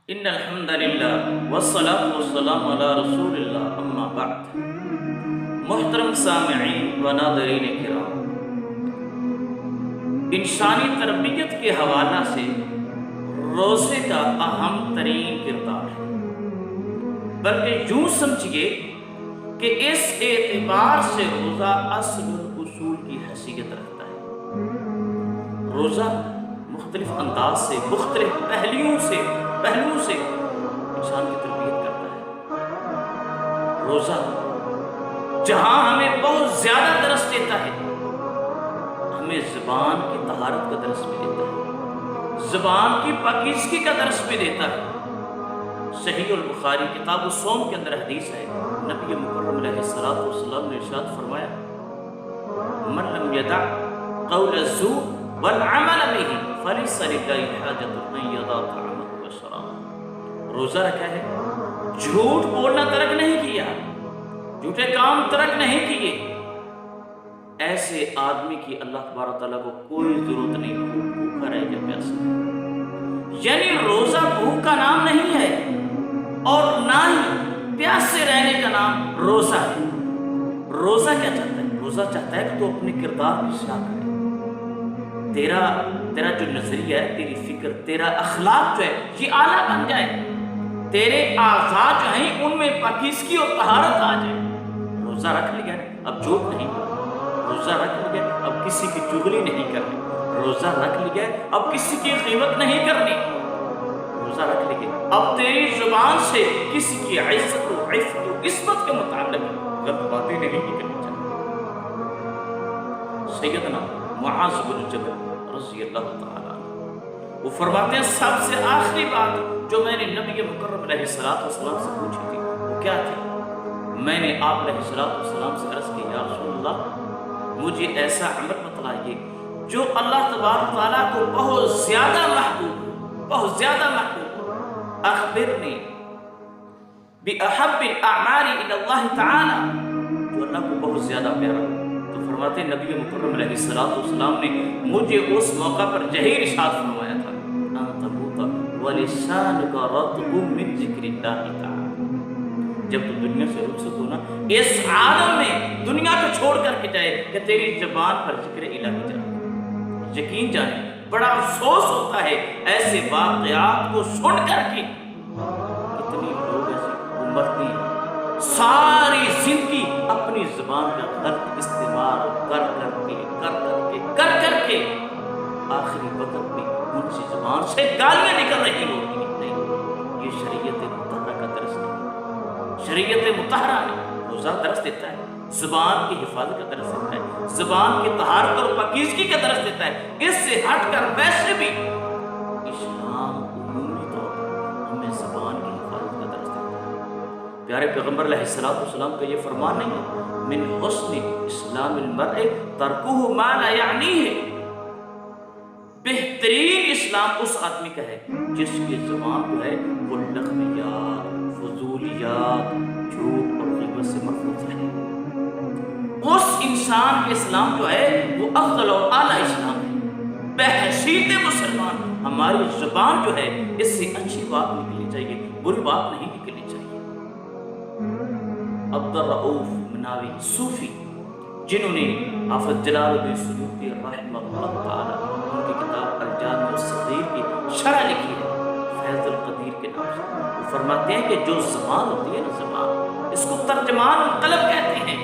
ان الحمد للہ والصلاة والسلام علی رسول اللہ اما بعد۔ محترم سامعین و ناظرین کرام، انسانی تربیت کے حوالہ سے روزے کا اہم ترین کردار ہے، بلکہ یوں سمجھیے کہ اس اعتبار سے روزہ اصل الاصول کی حیثیت رکھتا ہے۔ روزہ مختلف انداز سے، مختلف پہلوؤں سے انسان کی تربیت کرتا ہے۔ روزہ جہاں ہمیں بہت زیادہ درس دیتا ہے، ہمیں زبان کی طہارت کا درس بھی دیتا ہے، زبان کی پاکیزگی کا درس بھی دیتا ہے۔ صحیح البخاری کتاب الصوم کے اندر حدیث ہے، نبی مکرم علیہ الصلوۃ والسلام نے ارشاد فرمایا، من لم يدع قول الزور والعمل به فليس لله حاجة ان يدع طعامه وشرابه۔ روزہ رکھا ہے، جھوٹ بولنا ترک نہیں کیا، جھوٹے کام ترک نہیں کیے، ایسے آدمی کی اللہ تبارک تعالیٰ کو کوئی ضرورت نہیں بھوکا رہے یا پیاسا۔ یعنی روزہ بھوک کا نام نہیں ہے اور نہ ہی پیاسے رہنے کا نام روزہ ہے۔ روزہ کیا چاہتا ہے؟ روزہ چاہتا ہے کہ تو اپنے کردار کی اصلاح کرے، تیرا جو نظریہ ہے، تیری فکر، تیرا اخلاق جو ہے یہ اعلیٰ بن جائے، تیرے اعضاء جو ہیں ان میں پاکیزگی اور طہارت آ جائے۔ روزہ رکھ لیا اب جھوٹ نہیں بولنا، روزہ رکھ لیا اب کسی کی چغلی نہیں کرنی، روزہ رکھ لیا اب کسی کی غیبت نہیں کرنی، روزہ رکھ لیا اب تیری زبان سے کسی کی عزت و عفت و عصمت کے متعلق غلط باتیں نہیں نکلنی چاہیے۔ سیدنا معاذ بن جبل رضی اللہ تعالیٰ عنہ وہ فرماتے ہیں، سب سے آخری بات جو میں نے نبی مکرم علیہ الصلوۃ والسلام سے پوچھی تھی وہ کیا تھی؟ میں نے آپ علیہ الصلوۃ والسلام سے عرض کی، یا رسول اللہ مجھے ایسا عمل بتلائیے جو اللہ تبارک تعالیٰ کو بہت زیادہ محبوب ہو، اخبرنی بأحب الاعمال الی اللہ تعالیٰ، جو اللہ کو بہت زیادہ پیارا ہو۔ تو فرماتے ہیں نبی مکرم علیہ الصلوۃ والسلام نے مجھے اس موقع پر یہی ارشاد فرمایا تھا، ان تموت ولسانک رطب من ذکر اللہ تعالی، جب تو دنیا سے رخصت ہونا اس عالم میں دنیا کو چھوڑ کر کے جائے کہ تیری زبان پر ذکر الہی جائے۔ یقین جانے بڑا افسوس ہوتا ہے ایسے واقعات کو سن کر کے، کتنی لوگ ایسے مرتے ہیں ساری زندگی اپنی زبان کا غلط استعمال کر کے آخری وقت میں ان کی زبان سے گالیاں نکل رہی ہوتی ہیں۔ نہیں، یہ شریعت مطہرہ کا درس نہیں، شریعت مطہرہ نے روزہ درس دیتا ہے، زبان کی حفاظت کا درس دیتا ہے، زبان کی طہارت اور پاکیزگی کا درس دیتا ہے۔ اس سے ہٹ کر ویسے بھی اسلام عمومی طور پر ہمیں زبان کی حفاظت کا درس دیتا ہے۔ پیارے پیغمبر علیہ الصلوۃ والسلام کا یہ فرمان نہیں ہے، من حسن اسلام المرء ترکہ ما لا یعنیہ، بہترین اسلام اس آدمی کا ہے جس کی زبان جو ہے وہ لغویات، فضولیات، جھوٹ اور غیبت سے محفوظ رہے۔ اس انسان کے اسلام جو ہے وہ افضل اور اعلیٰ اسلام ہے۔ بحیثیت مسلمان ہماری زبان جو ہے اس سے اچھی بات نکلنی چاہیے، بری بات نہیں نکلنی چاہیے۔ عبدالرؤف مناوی صوفی، جنہوں نے حافظ جلال الدین سیوطی رحمہ اللہ تعالیٰ ان کی کتاب الجامع الصغیر کی شرح لکھی ہے فیض القدیر کے نام سے، وہ فرماتے ہیں کہ جو زبان ہوتی ہے نا، زبان، اس کو ترجمان القلب کہتے ہیں،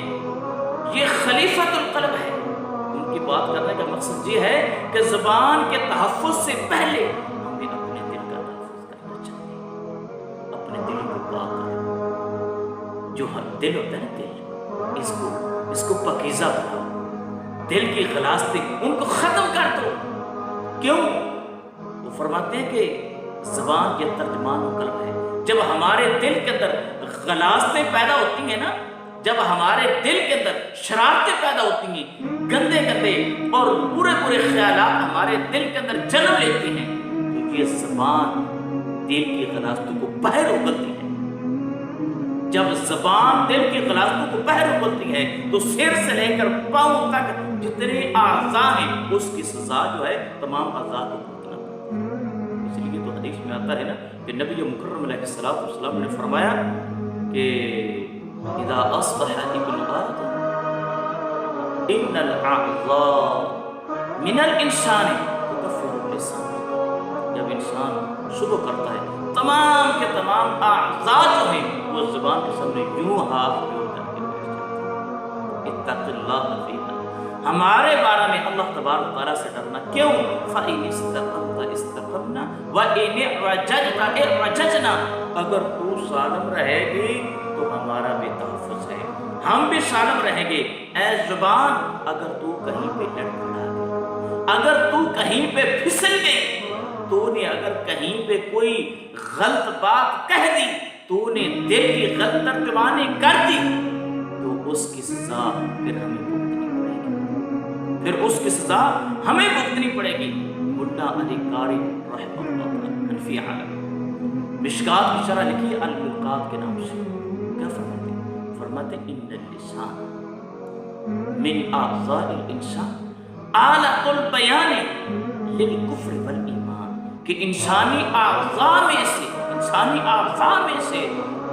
یہ خلیفۃ القلب ہے۔ ان کی بات کرنے کا مقصد یہ ہے کہ زبان کے تحفظ سے پہلے ہمیں اپنے دل کا تحفظ کرنا چاہیے، اپنے دل کو پاک کرنا، جو دل ہوتا ہے نا، دل، اس کو پاکیزہ بناؤ، دل کی غلاظتیں ان کو ختم کر دو۔ کیوں؟ وہ فرماتے ہیں کہ زبان یہ ترجمان قلب ہے۔ جب ہمارے دل کے اندر غلاظتیں پیدا ہوتی ہیں نا، جب ہمارے دل کے اندر شرارتیں پیدا ہوتی ہیں، گندے اور برے خیالات ہمارے دل کے اندر جنم لیتے ہیں، تو یہ زبان دل کی غلاظتوں کو باہر اگلتی ہے۔ جب زبان دل کی غلاظتوں کو باہر اگلتی ہے تو سر سے لے کر پاؤں تک جتنے اعضاء ہیں اس کی سزا جو ہے تمام اعضاء کو بھگتنا پڑتا ہے۔ اس لیے تو حدیث میں آتا ہے نا، کہ نبی مکرم علیہ السلام نے فرمایا کہ اذا اصبح ابن آدم ان الاعضاء من الانسان تكفر اللسان، جب انسان صبح کرتا ہے تمام کے تمام اعضاء جو ہیں وہ زبان کے سامنے یوں ہاتھ جوڑ کر کے بیٹھ جاتے ہیں۔ اتق اللہ فینا، ہمارے بارے میں اللہ تبارک تعالیٰ سے ڈرنا، کیوں؟ فَإِنِ اسْتَقَمْتَ اسْتَقَمْنَا وَإِنِ اعْوَجَجْتَ اعْوَجَجْنَا، اگر تو سالم رہے گی تو ہمارا بھی تحفظ ہے، ہم بھی سالم رہیں گے۔ اے زبان، اگر تو کہیں پہ لڑکھڑا گئی، اگر تو کہیں پہ پھسل گئی، تو نے اگر کہیں پہ کوئی غلط بات کہہ دی، تو نے دل کی غلط ترجمانی کر دی، تو اس کی سزا پھر ہمیں بھگتنی پڑے گی، پھر اس کی سزا ہمیں بھگتنی پڑے گی۔ ملا علی قاری رحمہ اللہ حنفی عالم مشکات کی شرح لکھی الملقات کے نام سے، کیا فرماتے ان اللسان من اعضاء الانسان آلۃ البیان للکفر والایمان، کہ انسانی اعضاء میں سے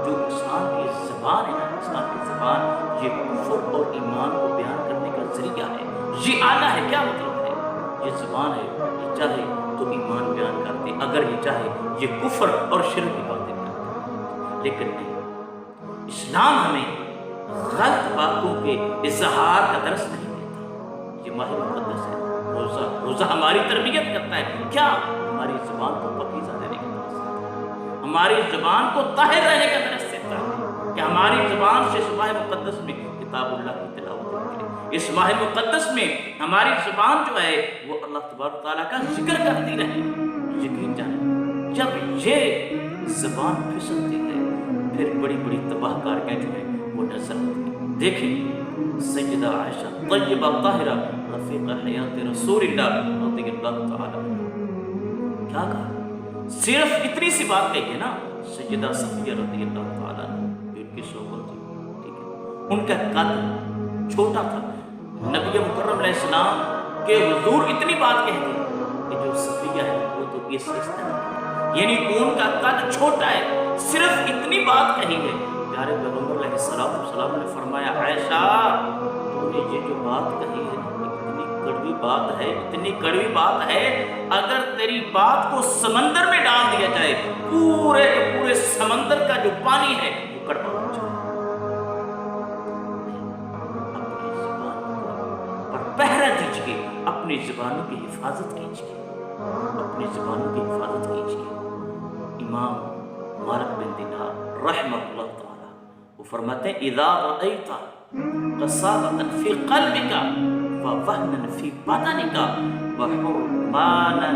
جو انسان کی زبان ہے، انسان کی زبان یہ کفر اور ایمان کو بیان کرنے کا ذریعہ ہے، یہ آلہ ہے۔ کیا مطلب ہے؟ یہ زبان ہے، یہ چاہے تو ایمان بیان کرتے، اگر یہ چاہے یہ کفر اور شرک کی باتیں بیان کرتے، لیکن نہیں۔ اسلام ہمیں غلط باتوں کے اظہار کا درس نہیں دیتا، یہ ماہ مقدس ہے، روزہ ہماری تربیت کرتا ہے، کیا؟ ہماری زبان کو پاکیزہ رہنے کا درس دیتا ہے، ہماری زبان کو طاہر رہنے کا درس دیتا ہے، کہ ہماری زبان سے اس ماہ مقدس میں کتاب اللہ کی تلاوت کرے، اس ماہ مقدس میں ہماری زبان جو ہے وہ اللہ تبارک تعالیٰ کا ذکر کرتی رہے۔ یقین جانیں جب یہ زبان پھسلتی ہے پھر بڑی بڑی تباہ کاریاں جو ہیں وہ نظر آتی ہیں۔ دیکھیں سیدہ عائشہ طیبہ طاہرہ رفیق حیات رسول اللہ رضی اللہ تعالیٰ کیا کہا؟ صرف اتنی سی بات کہی ہے نا، سیدہ صفیہ رضی اللہ تعالیٰ جو ان کی صحبت تھی، ٹھیک ہے، ان کا قد چھوٹا تھا، نبی مکرم علیہ السلام کے حضور اتنی بات کہہ دی کہ جو صفیہ ہے وہ تو اس طرح، یعنی ان کا قد چھوٹا ہے، صرف اتنی بات کہی ہے۔ پیارے پیغمبر علیہ السلام نے فرمایا عائشہ تو نے یہ جو بات کہی ہے اتنی کڑوی بات ہے، اتنی کڑوی بات ہے، اگر تیری بات کو سمندر میں ڈال دیا جائے پورے کے پورے سمندر کا جو پانی ہے وہ کڑوا ہو جائے۔ اپنی زبان پر پہرا دیجیے، اپنی زبانوں کی حفاظت کیجیے، اپنی زبانوں کی حفاظت کیجیے۔ امام مالک بن دینار رحمہ اللہ تعالی وہ فرماتے ہیں اذا رأیت قساوة فی قلبک ووهنا فی بدنک وحرمانا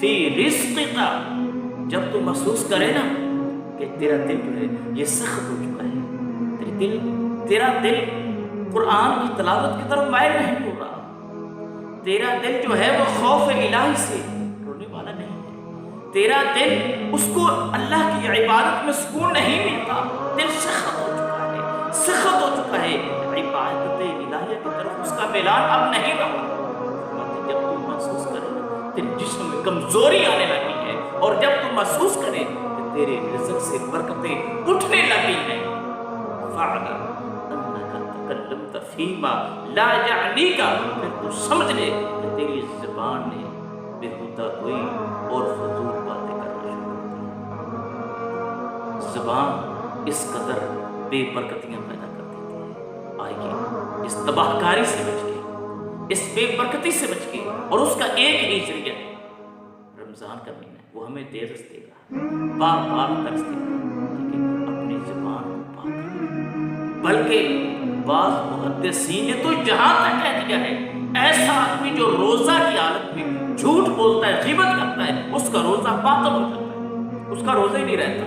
فی رزقک، جب تو محسوس کرے نا کہ تیرا دل جو ہے یہ سخت ہو چکا ہے، تیرا دل قرآن کی تلاوت کی طرف مائل نہیں ہو رہا، تیرا دل جو ہے وہ خوف الہی سے رونے والا نہیں ہے، تیرا دل اس کو اللہ کی عبادت میں سکون نہیں ملتا، دل سخت ہو چکا ہے، عبادت الہیہ کی طرف اس کا میلان اب نہیں رہا۔ جب تم محسوس کرے تیرے جسم میں کمزوری آنے لگی ہے، اور جب تم محسوس کرے کہ تیرے رزق سے برکتیں اٹھنے لگی ہیں، فَعْلَمْ أَنَّكَ تَكَلَّمْتَ فِيمَا لَا يَعْنِيكَ، پھر تو سمجھ لے کہ تیری زبان نے بےہودہ ہوئی اور فضول باتیں کرنا شروع کر دی۔ زبان اس قدر بے برکتیاں پیدا کر دیتی ہے۔ آئیے اس تباہ کاری سے بچ کے، اس بے برکتی سے بچ کے، اور اس کا ایک ہی ذریعہ رمضان کا مہینہ ہے، وہ ہمیں دے رس دے گا، بار بار درس دے گا، لیکن اپنی زبان کو پاک کریں۔ بلکہ بعض محدثین نے تو یہاں تک کہہ دیا ہے ایسا آدمی جو روزہ کی حالت میں جھوٹ بولتا ہے، غیبت کرتا ہے، اس کا روزہ باطل ہو جاتا ہے، اس کا روزہ ہی نہیں رہتا۔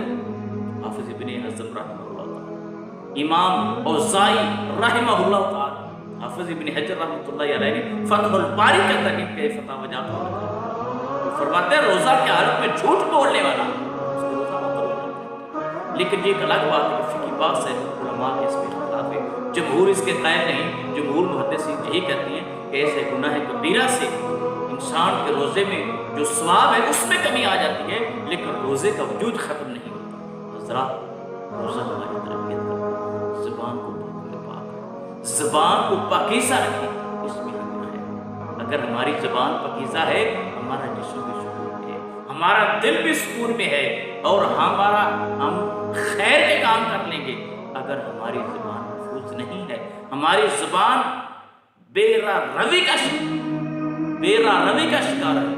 حافظ ابن حزم رحمہ اللہ تعالی، امام اوزائی رحمہ اللہ تعالی، حافظ ابن حجر رحمۃ اللہ علیہ نے فتح الباری کے اندر ان کے فتح وجات وہ فرماتے ہیں روزہ کی حالت میں جھوٹ بولنے والا اس کا روزہ باطل ہو جاتا ہے۔ لیکن یہ ایک الگ بات ہے، فقہی بات ہے، علماء کے اس میں اختلاف ہے، جمہور اس کے قائل نہیں، جمہور محدثین یہی کہتے ہیں کہ ایسے گناہ کبیرہ سے انسان کے روزے میں جو ثواب ہے اس میں کمی آ جاتی ہے، لیکن روزے کا وجود ختم نہیں ہوتا۔ حضرات، روزہ ہماری تربیت کرتا ہے، زبان کو پاک میں پاک، زبان کو پاکیزہ رکھیں، اس میں ہمیں خیر ہے۔ اگر ہماری زبان پاکیزہ ہے، ہمارا جسم بھی سکون میں ہے، ہمارا دل بھی سکون میں ہے، اور ہم خیر کے کام کر لیں گے۔ اگر ہماری زبان محفوظ نہیں ہے، ہماری زبان بے راہ روی کا شکار ہے،